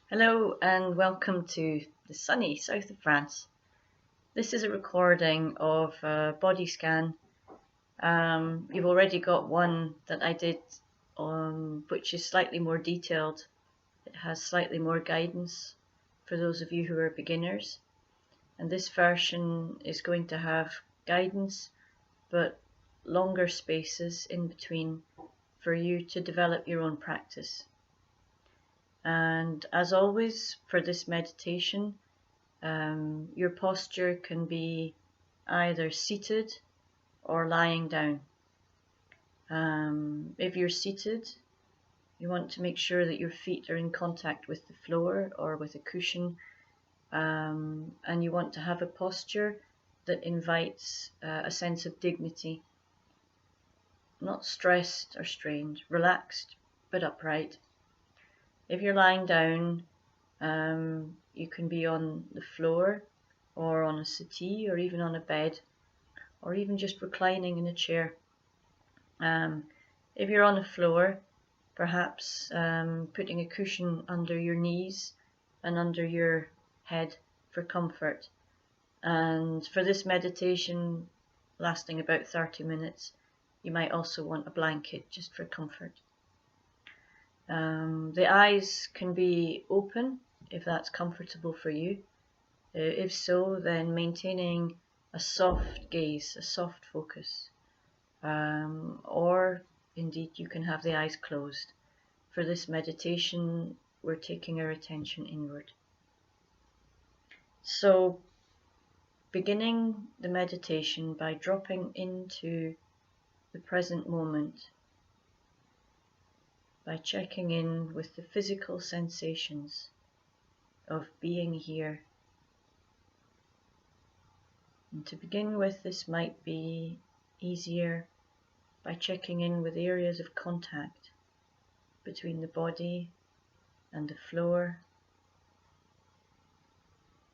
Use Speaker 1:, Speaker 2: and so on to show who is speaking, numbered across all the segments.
Speaker 1: Hello and welcome to the sunny south of France. This is a recording of a body scan. You've already got one that I did, which is slightly more detailed. It has slightly more guidance for those of you who are beginners. And this version is going to have guidance, but longer spaces in between for you to develop your own practice. And as always, for this meditation, your posture can be either seated or lying down. If you're seated, you want to make sure that your feet are in contact with the floor or with a cushion, and you want to have a posture that invites a sense of dignity, not stressed or strained, relaxed but upright. If you're lying down, you can be on the floor or on a settee or even on a bed or even just reclining in a chair. If you're on the floor, perhaps putting a cushion under your knees and under your head for comfort. And for this meditation lasting about 30 minutes, you might also want a blanket just for comfort. The eyes can be open if that's comfortable for you. If so, then maintaining a soft gaze, a soft focus. Or indeed you can have the eyes closed. For this meditation, we're taking our attention inward. So, beginning the meditation by dropping into the present moment, by checking in with the physical sensations of being here. And to begin with, this might be easier by checking in with areas of contact between the body and the floor,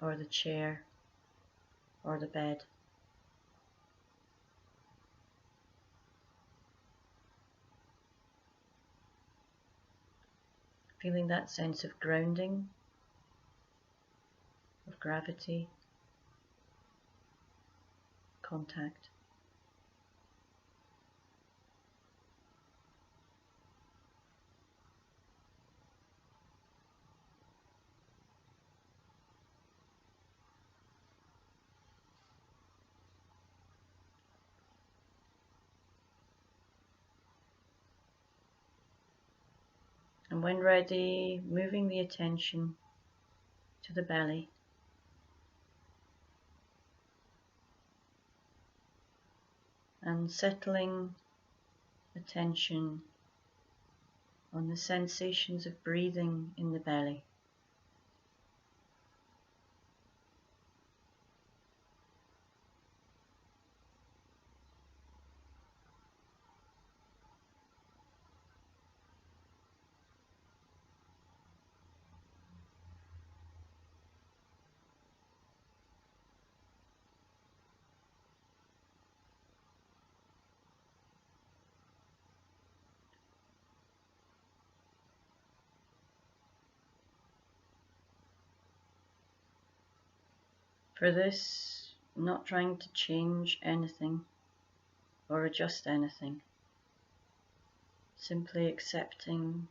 Speaker 1: or the chair, or the bed. Feeling that sense of grounding, of gravity, contact. And when ready, moving the attention to the belly. And settling attention on the sensations of breathing in the belly. For this, not trying to change anything or adjust anything, simply accepting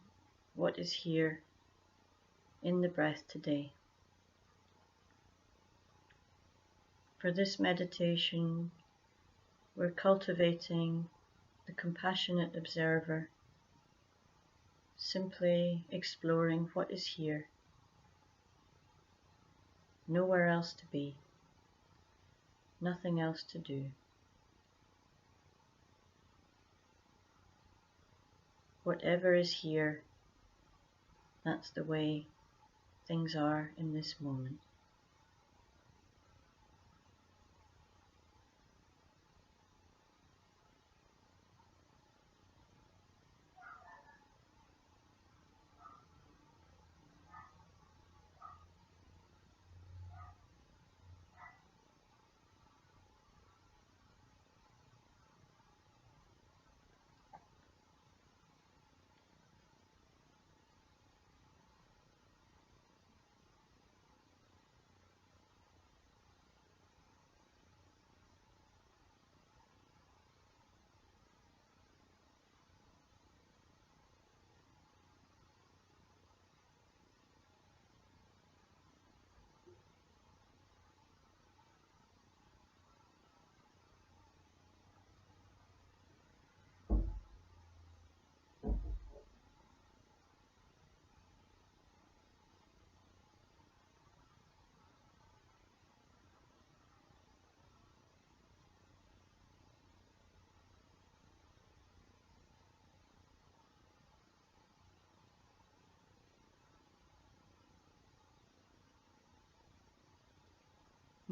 Speaker 1: what is here in the breath today. For this meditation, we're cultivating the compassionate observer, simply exploring what is here, nowhere else to be, nothing else to do. Whatever is here, that's the way things are in this moment.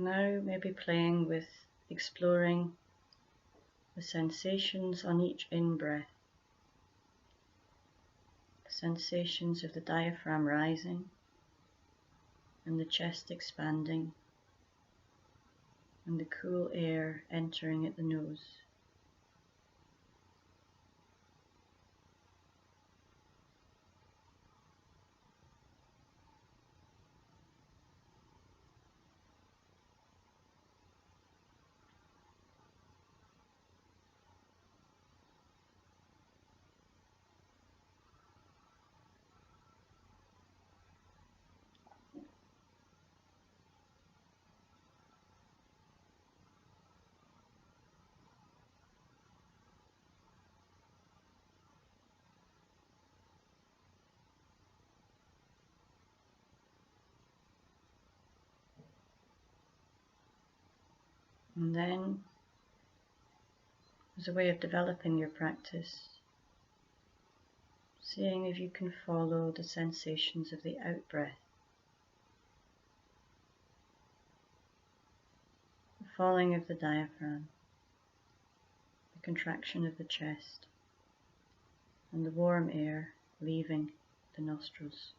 Speaker 1: Now maybe playing with exploring the sensations on each in-breath, the sensations of the diaphragm rising and the chest expanding and the cool air entering at the nose. And then, as a way of developing your practice, seeing if you can follow the sensations of the out-breath, the falling of the diaphragm, the contraction of the chest, and the warm air leaving the nostrils.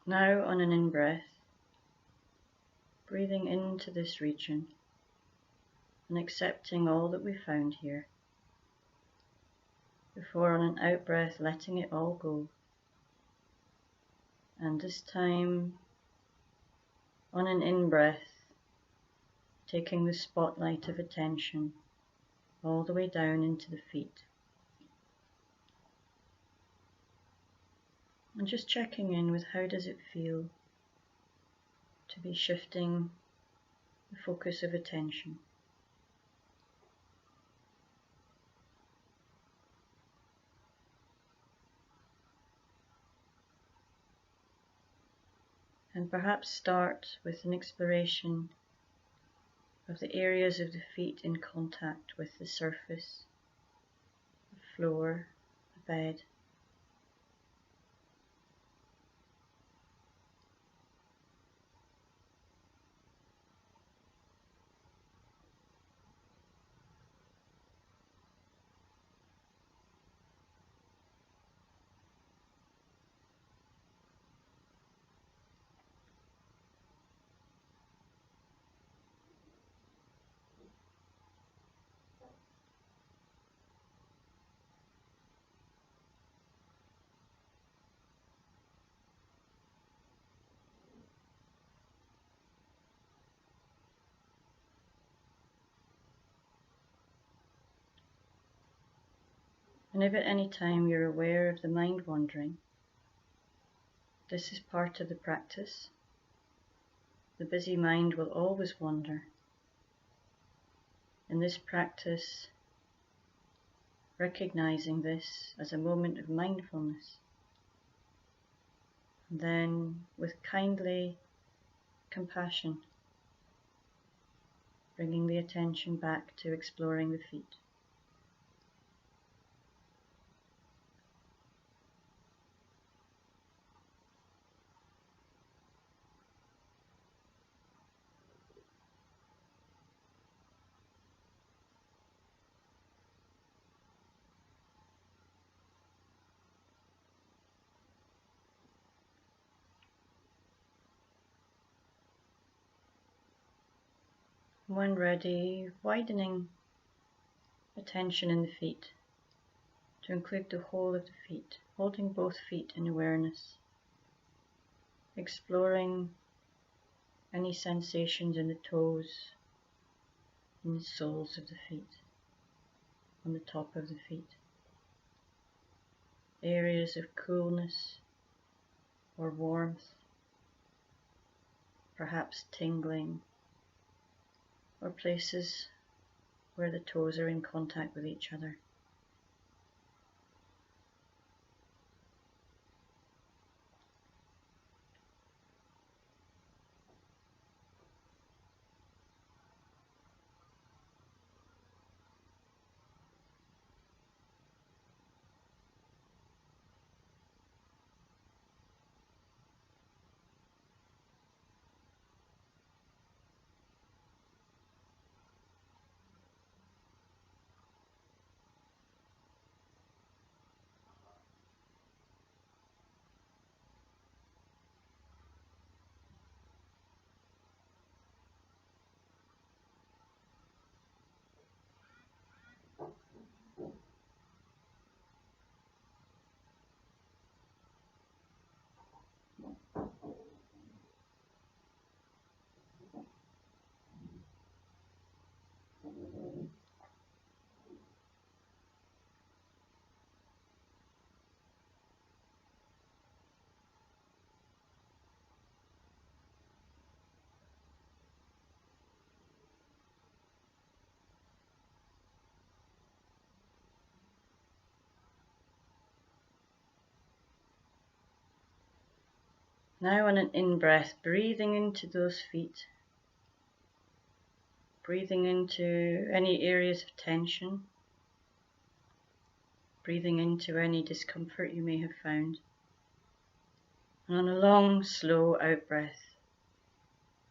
Speaker 1: Now on an in-breath, breathing into this region and accepting all that we found here, before on an out-breath letting it all go. And this time, on an in-breath, taking the spotlight of attention all the way down into the feet. And just checking in with how does it feel to be shifting the focus of attention. And perhaps start with an exploration of the areas of the feet in contact with the surface, the floor, the bed. And if at any time you're aware of the mind wandering, this is part of the practice. The busy mind will always wander. In this practice, recognizing this as a moment of mindfulness, and then with kindly compassion, bringing the attention back to exploring the feet. When ready, widening attention in the feet, to include the whole of the feet, holding both feet in awareness, exploring any sensations in the toes, in the soles of the feet, on the top of the feet, areas of coolness or warmth, perhaps tingling, or places where the toes are in contact with each other. Now on an in-breath, breathing into those feet, breathing into any areas of tension, breathing into any discomfort you may have found. And on a long, slow out-breath,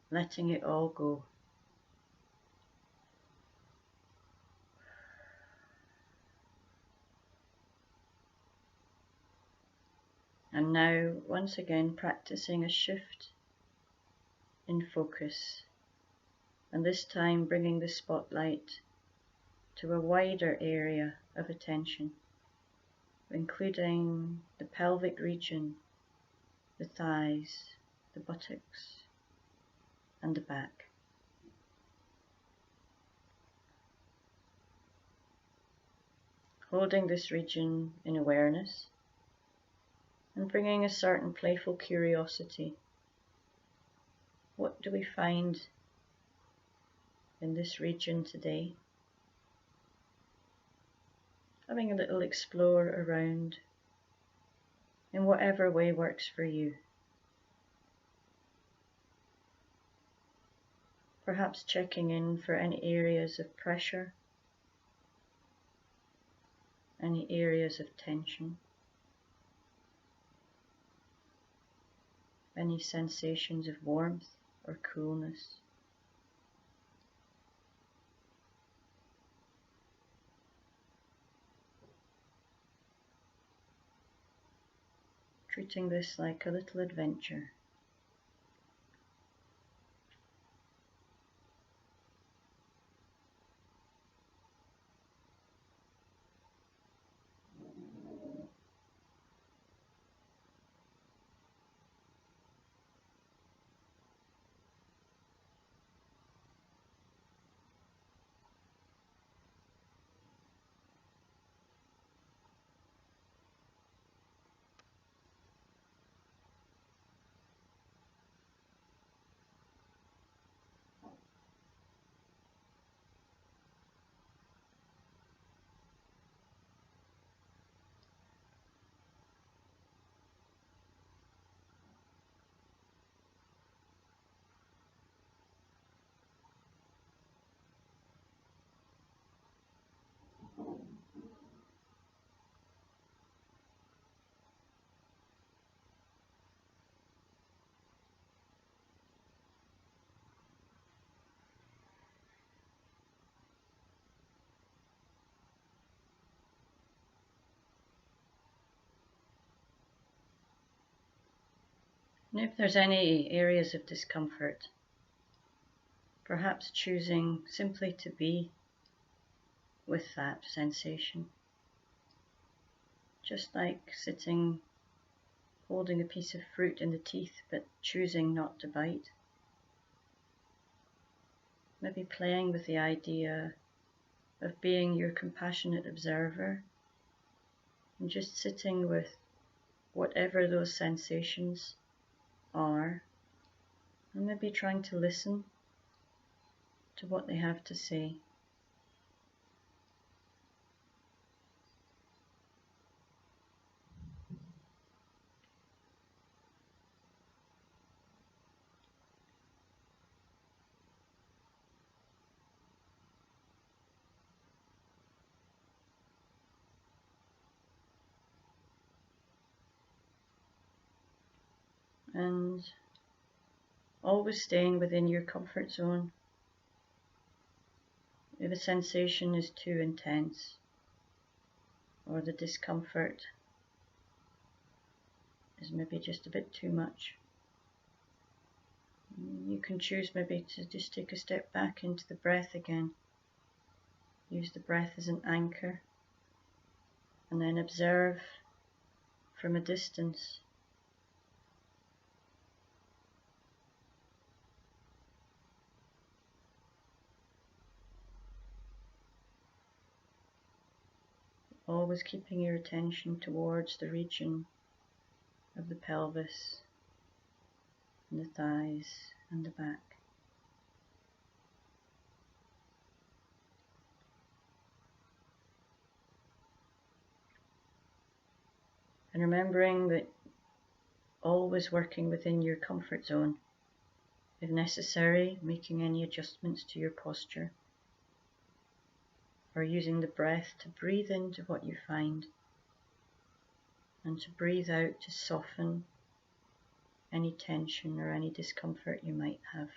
Speaker 1: letting it all go. And now, once again, practicing a shift in focus, and this time bringing the spotlight to a wider area of attention, including the pelvic region, the thighs, the buttocks, and the back. Holding this region in awareness and bringing a certain playful curiosity. What do we find in this region today? Having a little explore around in whatever way works for you. Perhaps checking in for any areas of pressure, any areas of tension, any sensations of warmth or coolness. Treating this like a little adventure. And if there's any areas of discomfort, perhaps choosing simply to be with that sensation. just like sitting, holding a piece of fruit in the teeth but choosing not to bite. Maybe playing with the idea of being your compassionate observer and just sitting with whatever those sensations are, and maybe trying to listen to what they have to say. And always staying within your comfort zone. If a sensation is too intense or the discomfort is maybe just a bit too much, you can choose maybe to just take a step back into the breath again. Use the breath as an anchor and then observe from a distance. Always keeping your attention towards the region of the pelvis and the thighs and the back. And remembering that always working within your comfort zone. If necessary, making any adjustments to your posture, or using the breath to breathe into what you find and to breathe out to soften any tension or any discomfort you might have.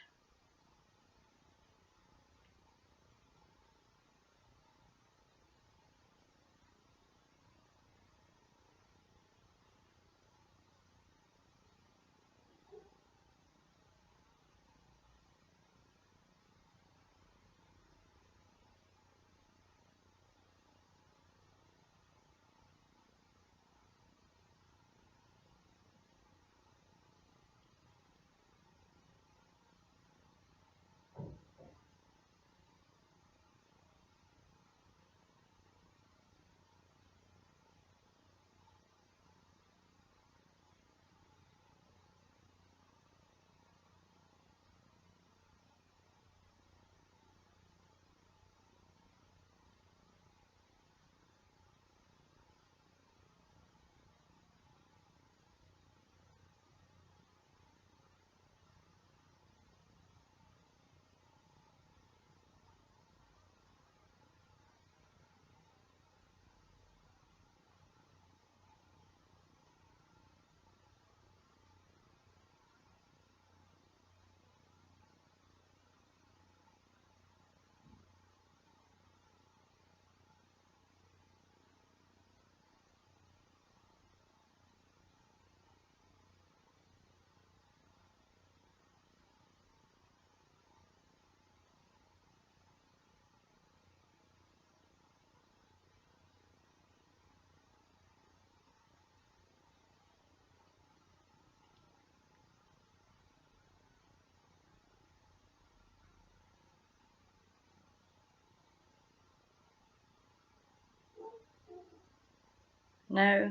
Speaker 1: Now,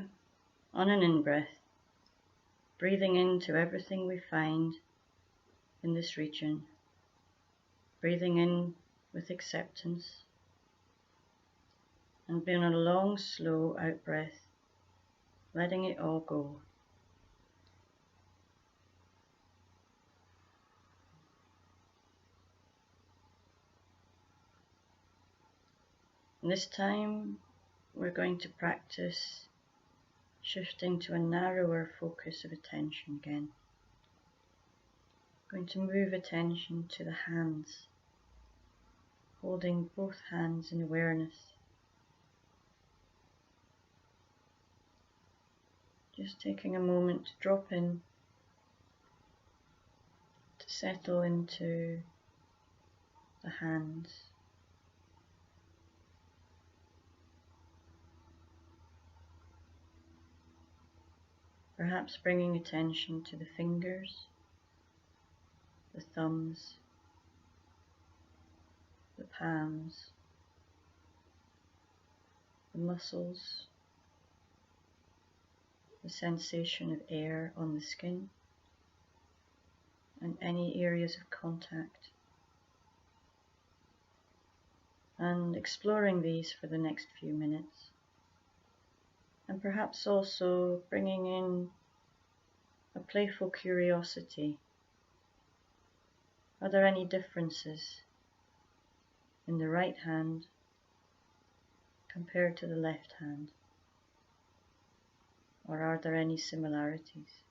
Speaker 1: on an in-breath, breathing into everything we find in this region, breathing in with acceptance, and being on a long, slow out-breath, letting it all go. And this time, we're going to practice shifting to a narrower focus of attention again. Going to move attention to the hands, holding both hands in awareness. Just taking a moment to drop in, to settle into the hands. Perhaps bringing attention to the fingers, the thumbs, the palms, the muscles, the sensation of air on the skin, and any areas of contact. And exploring these for the next few minutes. And perhaps also bringing in a playful curiosity. Are there any differences in the right hand compared to the left hand? Or are there any similarities?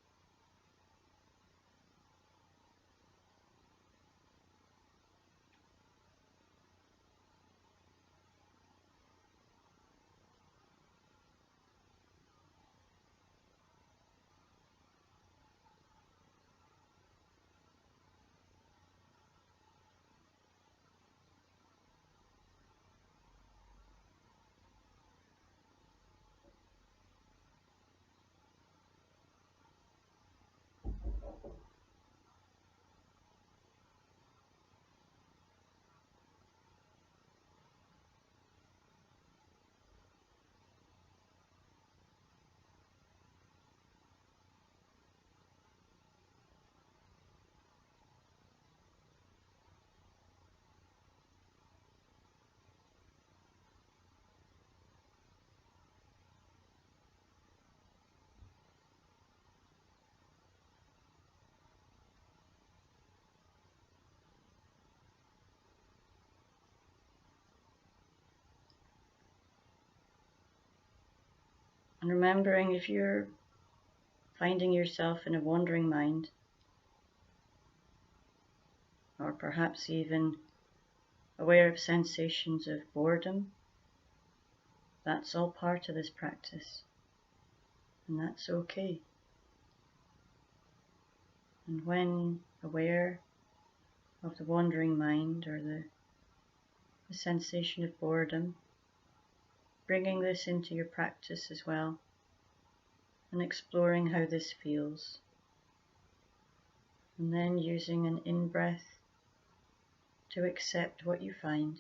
Speaker 1: And remembering, if you're finding yourself in a wandering mind, or perhaps even aware of sensations of boredom, that's all part of this practice, and that's okay. And when aware of the wandering mind or the sensation of boredom, bringing this into your practice as well, and exploring how this feels. And then using an in-breath to accept what you find,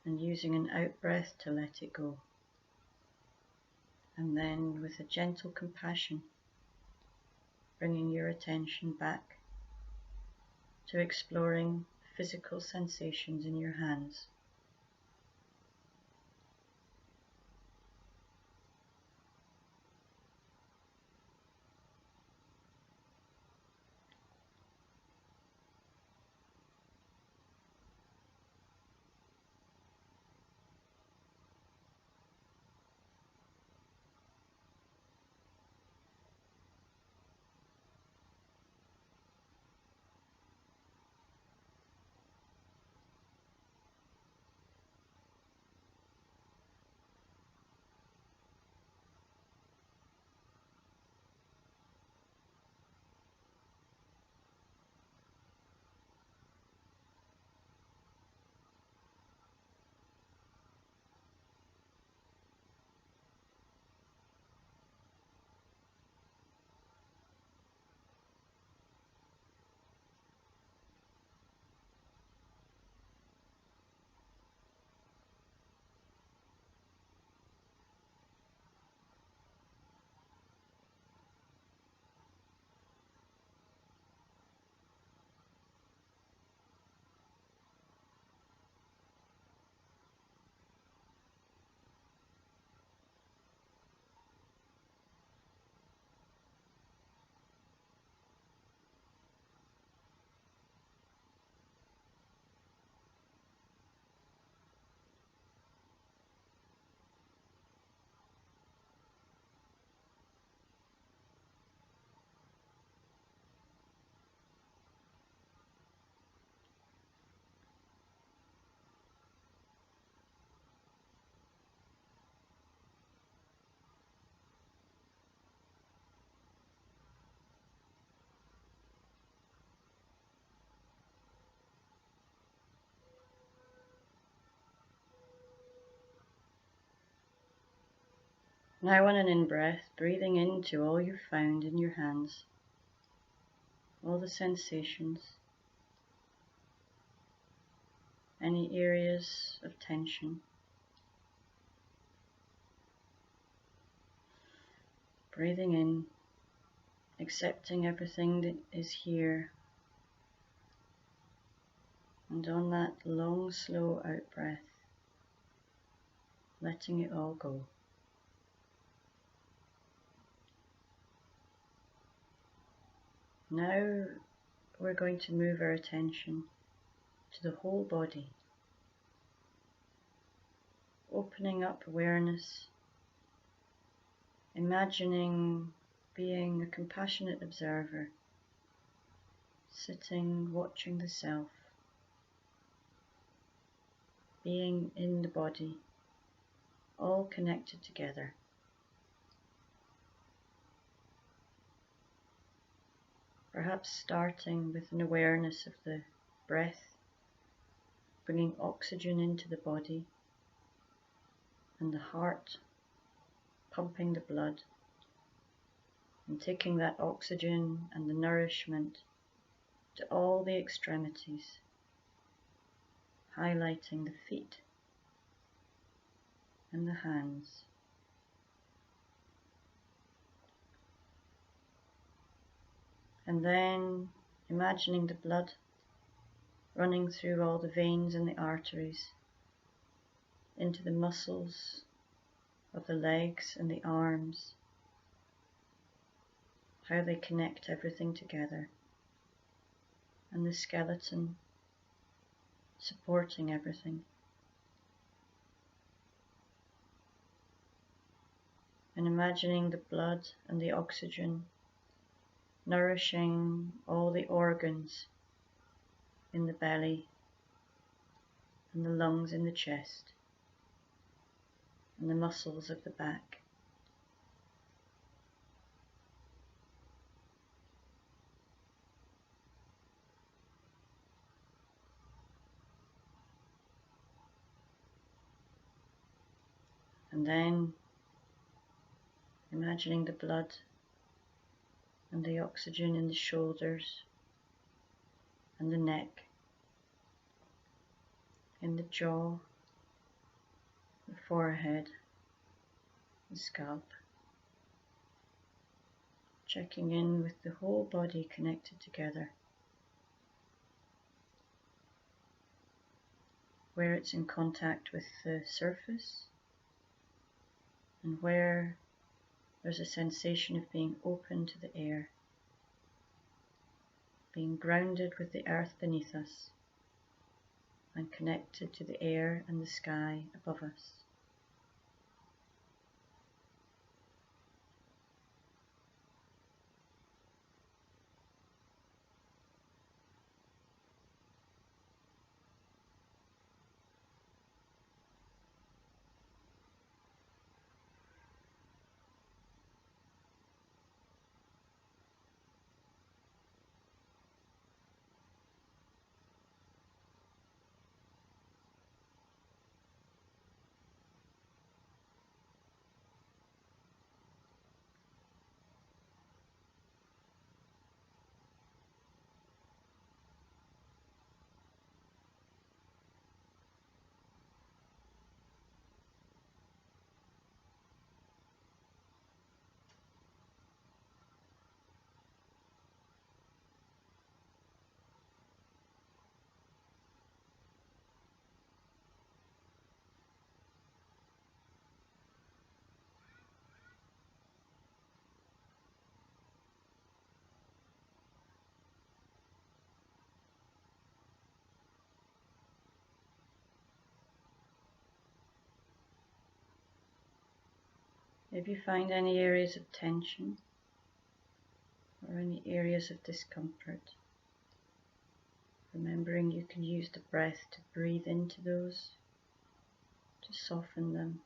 Speaker 1: and using an out-breath to let it go. And then with a gentle compassion, bringing your attention back to exploring physical sensations in your hands. Now on an in-breath, breathing into all you've found in your hands, all the sensations, any areas of tension. Breathing in, accepting everything that is here, and on that long, slow out-breath, letting it all go. Now we're going to move our attention to the whole body, opening up awareness, imagining being a compassionate observer, sitting, watching the self, being in the body, all connected together. Perhaps starting with an awareness of the breath, bringing oxygen into the body, and the heart pumping the blood, and taking that oxygen and the nourishment to all the extremities, highlighting the feet and the hands. And then imagining the blood running through all the veins and the arteries into the muscles of the legs and the arms, how they connect everything together, and the skeleton supporting everything. And imagining the blood and the oxygen nourishing all the organs in the belly and the lungs in the chest and the muscles of the back. And then imagining the blood and the oxygen in the shoulders and the neck, in the jaw, the forehead, the scalp, checking in with the whole body connected together, where it's in contact with the surface and where there's a sensation of being open to the air, being grounded with the earth beneath us and connected to the air and the sky above us. If you find any areas of tension or any areas of discomfort, remembering you can use the breath to breathe into those, to soften them.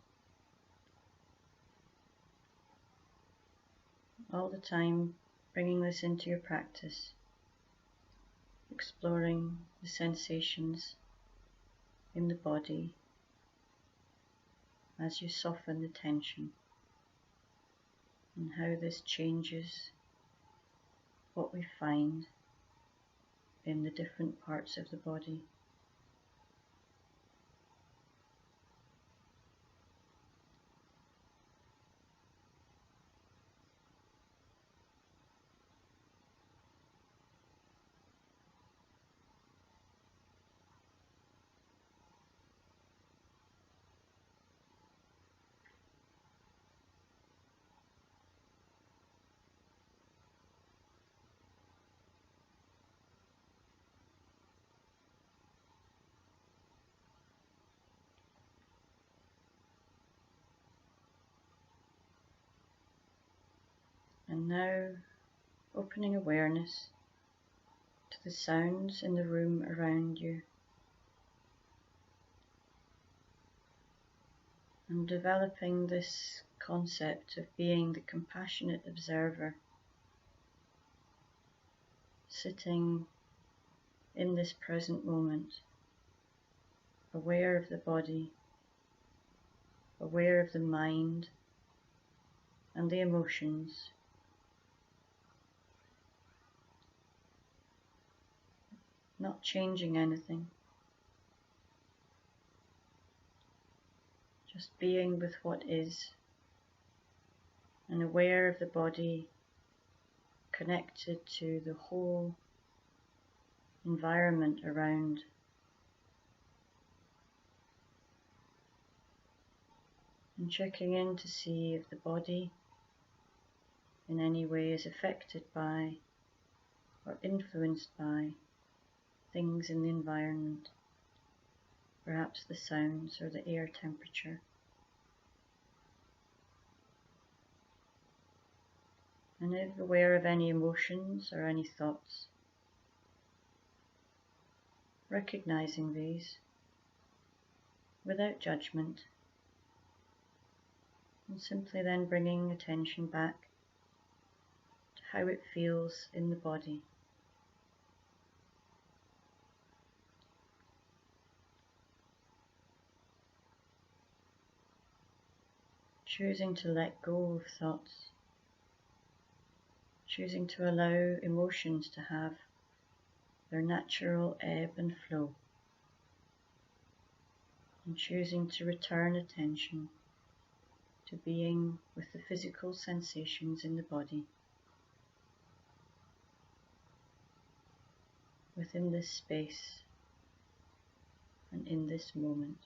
Speaker 1: All the time bringing this into your practice, exploring the sensations in the body as you soften the tension. and how this changes what we find in the different parts of the body. And now opening awareness to the sounds in the room around you, and developing this concept of being the compassionate observer, sitting in this present moment, aware of the body, aware of the mind and the emotions, not changing anything, just being with what is, and aware of the body connected to the whole environment around. And checking in to see if the body in any way is affected by or influenced by things in the environment, perhaps the sounds or the air temperature. And if aware of any emotions or any thoughts, recognizing these without judgment, and simply then bringing attention back to how it feels in the body. Choosing to let go of thoughts, choosing to allow emotions to have their natural ebb and flow, and choosing to return attention to being with the physical sensations in the body, within this space and in this moment.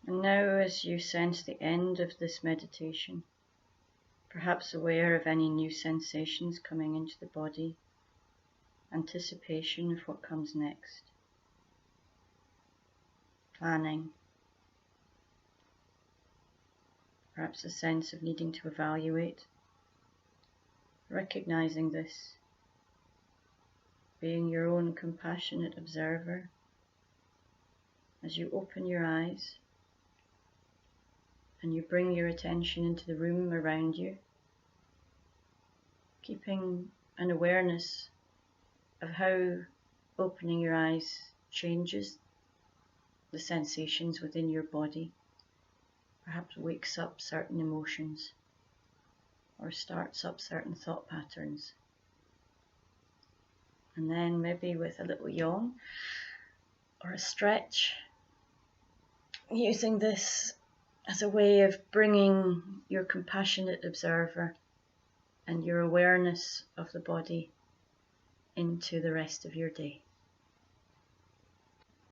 Speaker 1: And now, as you sense the end of this meditation, perhaps aware of any new sensations coming into the body, anticipation of what comes next, planning, perhaps a sense of needing to evaluate, recognizing this, being your own compassionate observer as you open your eyes and you bring your attention into the room around you, keeping an awareness of how opening your eyes changes the sensations within your body, perhaps wakes up certain emotions or starts up certain thought patterns. And then maybe with a little yawn or a stretch, using this as a way of bringing your compassionate observer and your awareness of the body into the rest of your day.